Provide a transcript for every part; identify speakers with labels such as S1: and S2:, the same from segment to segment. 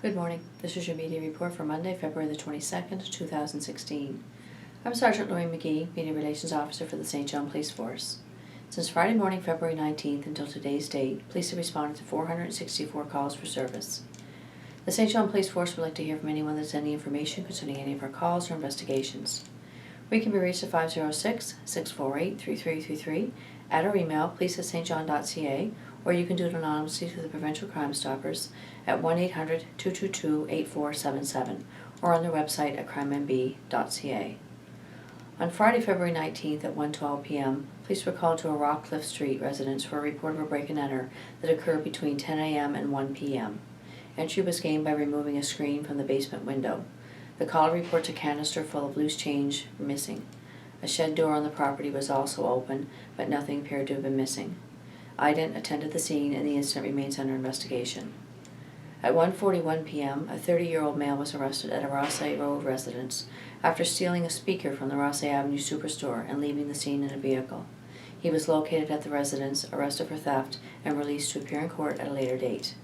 S1: Good morning. This is your media report for Monday, February the 22nd, 2016. I'm Sergeant Lori McGee, Media Relations Officer for the St. John Police Force. Since Friday morning, February 19th until today's date, police have responded to 464 calls for service. The St. John Police Force would like to hear from anyone that has any information concerning any of our calls or investigations. We can be reached at 506-648-3333, at our email, police@stjohn.ca, or you can do it anonymously through the Provincial Crime Stoppers at 1-800-222-8477 or on their website at crimemb.ca. On Friday, February 19th at 1:12 p.m., police were called to a Rockcliffe Street residence for a report of a break-and-enter that occurred between 10 a.m. and 1 p.m. Entry was gained by removing a screen from the basement window. The caller reports a canister full of loose change missing. A shed door on the property was also open, but nothing appeared to have been missing. IDENT attended the scene and the incident remains under investigation. At 1:41 p.m., a 30-year-old male was arrested at a Rossay Road residence after stealing a speaker from the Rossay Avenue Superstore and leaving the scene in a vehicle. He was located at the residence, arrested for theft, and released to appear in court at a later date.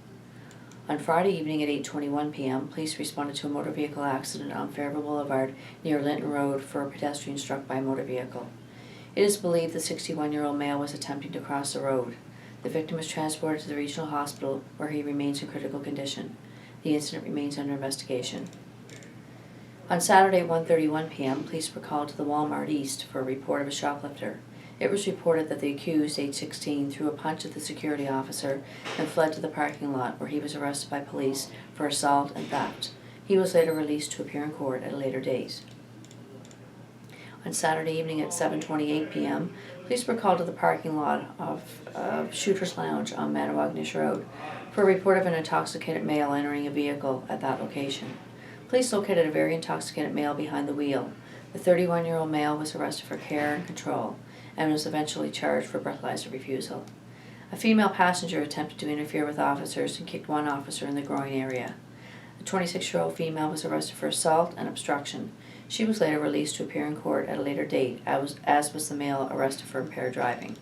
S1: On Friday evening at 8:21 p.m., police responded to a motor vehicle accident on Fairview Boulevard near Linton Road for a pedestrian struck by a motor vehicle. It is believed the 61-year-old male was attempting to cross the road. The victim was transported to the regional hospital where he remains in critical condition. The incident remains under investigation. On Saturday at 1:31 p.m., police were called to the Walmart East for a report of a shoplifter. It was reported that the accused, age 16, threw a punch at the security officer and fled to the parking lot where he was arrested by police for assault and theft. He was later released to appear in court at a later date. On Saturday evening at 7:28 p.m., police were called to the parking lot of Shooter's Lounge on Manawaganish Road for a report of an intoxicated male entering a vehicle at that location. Police located a very intoxicated male behind the wheel. The 31-year-old male was arrested for care and control and was eventually charged for breathalyzer refusal. A female passenger attempted to interfere with officers and kicked one officer in the groin area. A 26-year-old female was arrested for assault and obstruction. She was later released to appear in court at a later date, as was the male arrested for impaired driving.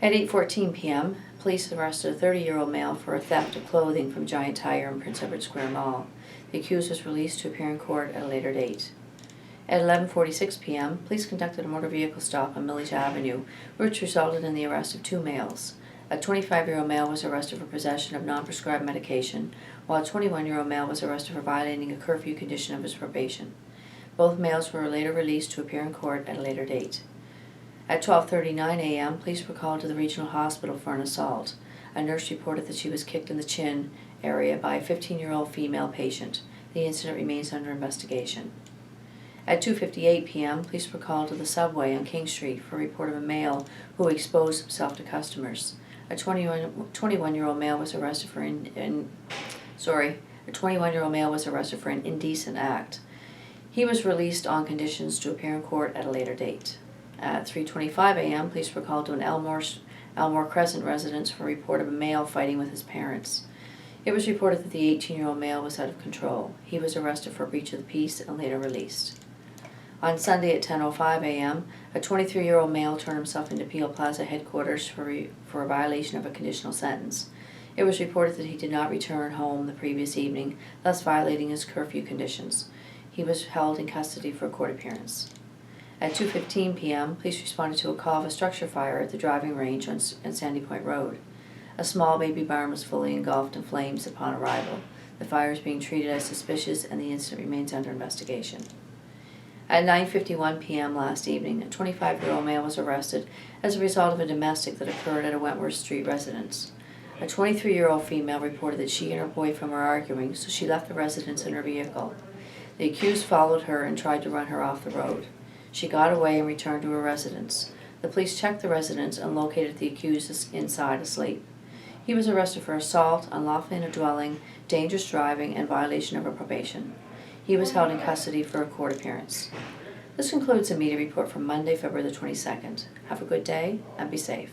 S1: At 8:14 p.m., police arrested a 30-year-old male for a theft of clothing from Giant Tiger in Prince Edward Square Mall. The accused was released to appear in court at a later date. At 11:46 p.m., police conducted a motor vehicle stop on Millage Avenue, which resulted in the arrest of two males. A 25-year-old male was arrested for possession of non-prescribed medication, while a 21-year-old male was arrested for violating a curfew condition of his probation. Both males were later released to appear in court at a later date. At 12:39 a.m., police were called to the regional hospital for an assault. A nurse reported that she was kicked in the chin area by a 15-year-old female patient. The incident remains under investigation. At 2:58 p.m., police were called to the subway on King Street for a report of a male who exposed himself to customers. A 21-year-old male was arrested for a 21-year-old male was arrested for an indecent act. He was released on conditions to appear in court at a later date. At 3:25 a.m., police were called to an Elmore Crescent residence for a report of a male fighting with his parents. It was reported that the 18-year-old male was out of control. He was arrested for breach of the peace and later released. On Sunday at 10:05 a.m., a 23-year-old male turned himself into Peel Plaza headquarters for a violation of a conditional sentence. It was reported that he did not return home the previous evening, thus violating his curfew conditions. He was held in custody for a court appearance. At 2:15 p.m., police responded to a call of a structure fire at the driving range on Sandy Point Road. A small baby barn was fully engulfed in flames upon arrival. The fire is being treated as suspicious and the incident remains under investigation. At 9:51 p.m. last evening, a 25-year-old male was arrested as a result of a domestic that occurred at a Wentworth Street residence. A 23-year-old female reported that she and her boyfriend were arguing, so she left the residence in her vehicle. The accused followed her and tried to run her off the road. She got away and returned to her residence. The police checked the residence and located the accused inside asleep. He was arrested for assault, unlawfully in a dwelling, dangerous driving, and violation of a probation. He was held in custody for a court appearance. This concludes the media report for Monday, February the 22nd. Have a good day and be safe.